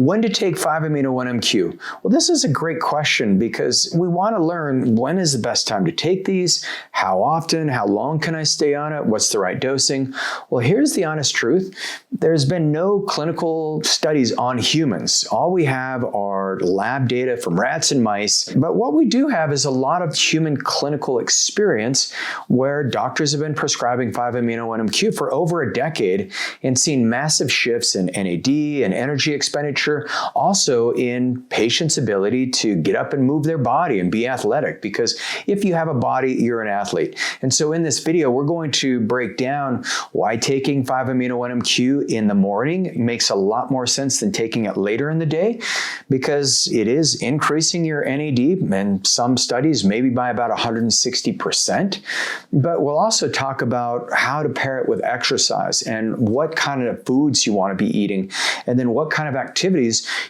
When to take 5-AMINO-1-MQ? Well, this is a great question because we want to learn when is the best time to take these, how often, how long can I stay on it, what's the right dosing? Well, here's the honest truth. There's been no clinical studies on humans. All we have are lab data from rats and mice, but what we do have is a lot of human clinical experience where doctors have been prescribing 5-AMINO-1-MQ for over a decade and seen massive shifts in NAD and energy expenditure, also in patients' ability to get up and move their body and be athletic, because if you have a body, you're an athlete. And so in this video, we're going to break down why taking 5-AMINO-1-MQ in the morning makes a lot more sense than taking it later in the day, because it is increasing your NAD in some studies, maybe by about 160%. But we'll also talk about how to pair it with exercise and what kind of foods you want to be eating, and then what kind of activities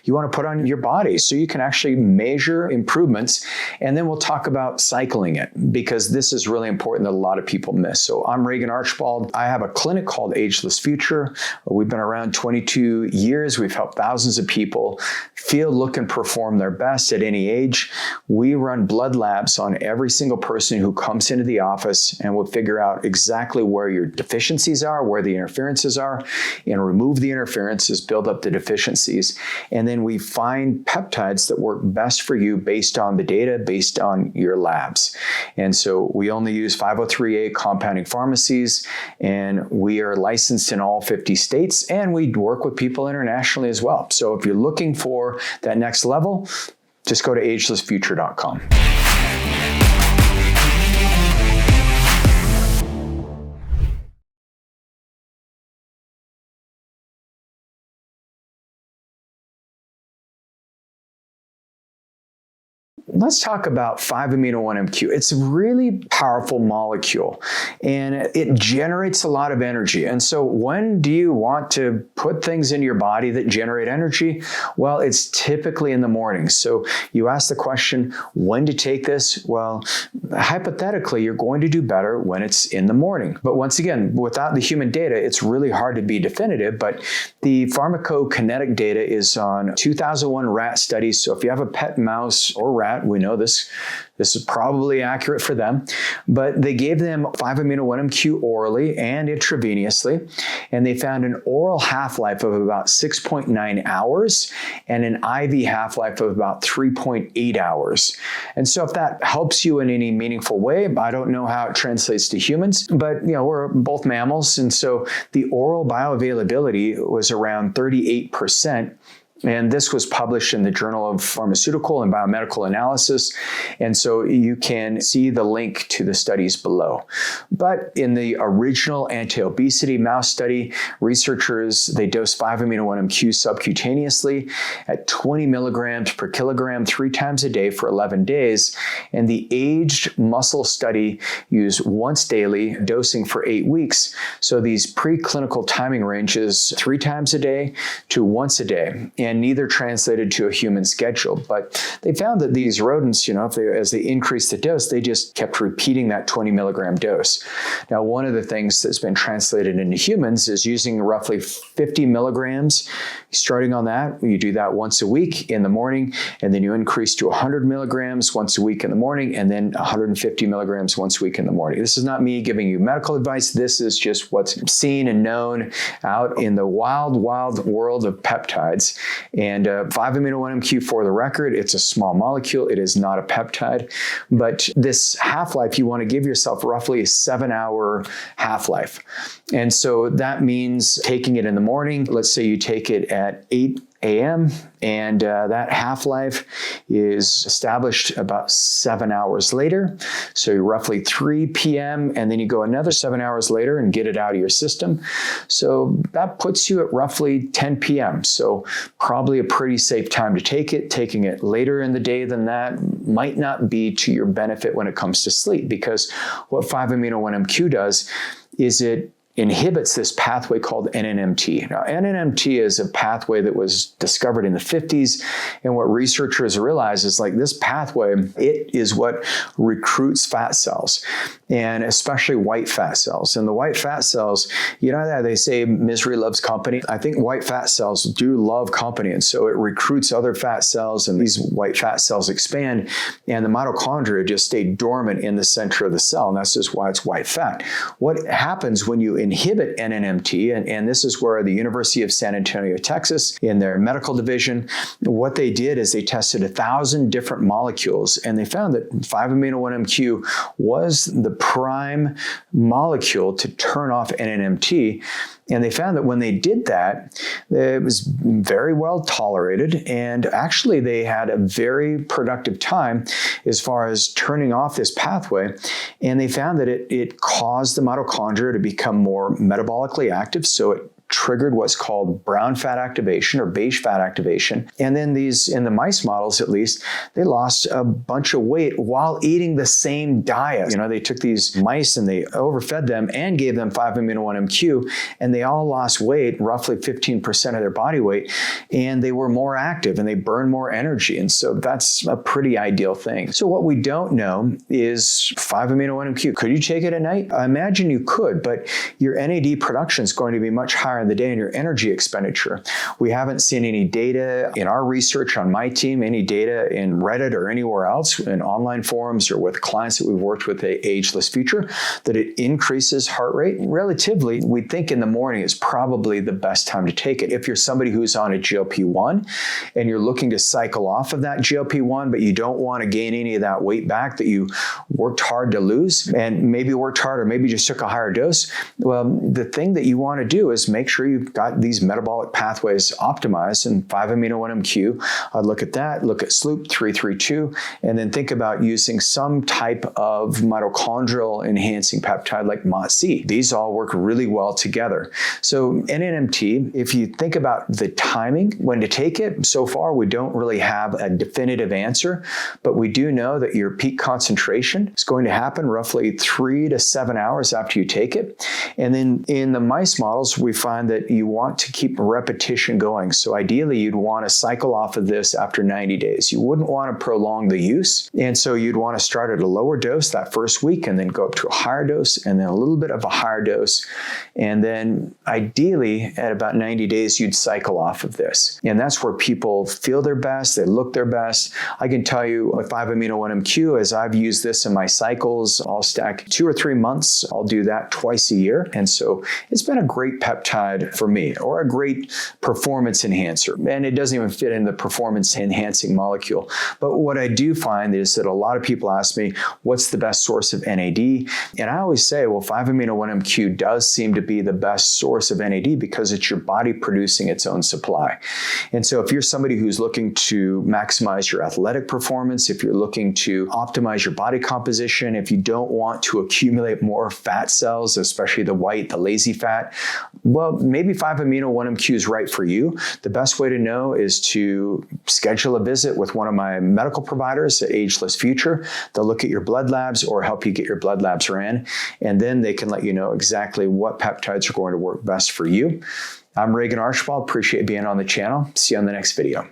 you want to put on your body so you can actually measure improvements. And then we'll talk about cycling it, because this is really important that a lot of people miss. So I'm Regan Archibald. I have a clinic called Ageless Future. We've been around 22 years. We've helped thousands of people feel, look, and perform their best at any age. We run blood labs on every single person who comes into the office, and we'll figure out exactly where your deficiencies are, where the interferences are, and remove the interferences, build up the deficiencies. And then we find peptides that work best for you based on the data, based on your labs. And so we only use 503A compounding pharmacies, and we are licensed in all 50 states, and we work with people internationally as well. So if you're looking for that next level, just go to agelessfuture.com. Let's talk about 5-AMINO-1-MQ. It's a really powerful molecule, and it generates a lot of energy. And so when do you want to put things into your body that generate energy? Well, it's typically in the morning. So you ask the question, when to take this? Well, hypothetically, you're going to do better when it's in the morning. But once again, without the human data, it's really hard to be definitive. But the pharmacokinetic data is on 2001 rat studies. So if you have a pet mouse or rat, we know this is probably accurate for them, but they gave them 5-AMINO-1-MQ orally and intravenously, and they found an oral half-life of about 6.9 hours and an IV half-life of about 3.8 hours. And so if that helps you in any meaningful way, I don't know how it translates to humans, but we're both mammals, and so the oral bioavailability was around 38%. And this was published in the Journal of Pharmaceutical and Biomedical Analysis. And so you can see the link to the studies below. But in the original anti-obesity mouse study, researchers, they dosed 5-AMINO-1-MQ subcutaneously at 20 milligrams per kilogram 3 times a day for 11 days. And the aged muscle study used once daily dosing for 8 weeks. So these preclinical timing ranges 3 times a day to once a day. And neither translated to a human schedule. But they found that these rodents, as they increased the dose, they just kept repeating that 20 milligram dose. Now, one of the things that's been translated into humans is using roughly 50 milligrams. Starting on that, you do that once a week in the morning, and then you increase to 100 milligrams once a week in the morning, and then 150 milligrams once a week in the morning. This is not me giving you medical advice. This is just what's seen and known out in the wild, wild world of peptides. And 5-AMINO-1-MQ, for the record, it's a small molecule. It is not a peptide. But this half-life, you want to give yourself roughly a 7-hour half-life. And so that means taking it in the morning. Let's say you take it at 8 a.m. and that half-life is established about 7 hours later. So roughly 3 p.m. and then you go another 7 hours later and get it out of your system. So that puts you at roughly 10 p.m. So probably a pretty safe time to take it. Taking it later in the day than that might not be to your benefit when it comes to sleep, because what 5-AMINO-1-MQ does is it inhibits this pathway called NNMT. Now, NNMT is a pathway that was discovered in the 50s, and what researchers realize is like this pathway, it is what recruits fat cells, and especially white fat cells. And the white fat cells, you know that they say misery loves company. I think white fat cells do love company, and so it recruits other fat cells, and these white fat cells expand, and the mitochondria just stay dormant in the center of the cell, and that's just why it's white fat. What happens when you inhibit NNMT, and this is where the University of San Antonio, Texas, in their medical division, what they did is they tested 1,000 different molecules, and they found that 5-amino-1-MQ was the prime molecule to turn off NNMT. And they found that when they did that, it was very well tolerated, and actually they had a very productive time as far as turning off this pathway. And they found that it caused the mitochondria to become more metabolically active, so it triggered what's called brown fat activation or beige fat activation. And then these, in the mice models at least, they lost a bunch of weight while eating the same diet. You know, they took these mice and they overfed them and gave them 5-amino-1-MQ, and they all lost weight, roughly 15% of their body weight, and they were more active and they burned more energy. And so that's a pretty ideal thing. So what we don't know is 5-amino-1-MQ. Could you take it at night? I imagine you could, but your NAD production is going to be much higher in the day and your energy expenditure. We haven't seen any data in our research on my team, any data in Reddit or anywhere else in online forums or with clients that we've worked with at Ageless Future, that it increases heart rate. Relatively, we think in the morning is probably the best time to take it. If you're somebody who's on a GLP-1 and you're looking to cycle off of that GLP-1, but you don't want to gain any of that weight back that you worked hard to lose, and maybe worked hard or maybe just took a higher dose, well, the thing that you want to do is make sure you've got these metabolic pathways optimized, and 5-amino-1-MQ. I'd look at that, look at SLOOP 332, and then think about using some type of mitochondrial enhancing peptide like MOTC. These all work really well together. So NNMT, if you think about the timing when to take it, so far we don't really have a definitive answer, but we do know that your peak concentration is going to happen roughly 3 to 7 hours after you take it. And then in the mice models, we find that you want to keep repetition going. So ideally, you'd want to cycle off of this after 90 days. You wouldn't want to prolong the use. And so you'd want to start at a lower dose that first week and then go up to a higher dose and then a little bit of a higher dose. And then ideally, at about 90 days, you'd cycle off of this. And that's where people feel their best, they look their best. I can tell you with 5-amino-1-MQ, as I've used this in my cycles, I'll stack 2 or 3 months. I'll do that twice a year. And so it's been a great peptide for me, or a great performance enhancer. And it doesn't even fit in the performance enhancing molecule. But what I do find is that a lot of people ask me, what's the best source of NAD? And I always say, well, 5-amino-1-MQ does seem to be the best source of NAD because it's your body producing its own supply. And so if you're somebody who's looking to maximize your athletic performance, if you're looking to optimize your body composition, if you don't want to accumulate more fat cells, especially the white, the lazy fat, well, maybe 5-amino-1-MQ is right for you. The best way to know is to schedule a visit with one of my medical providers at Ageless Future. They'll look at your blood labs or help you get your blood labs ran, and then they can let you know exactly what peptides are going to work best for you. I'm Regan Archibald. Appreciate being on the channel. See you on the next video.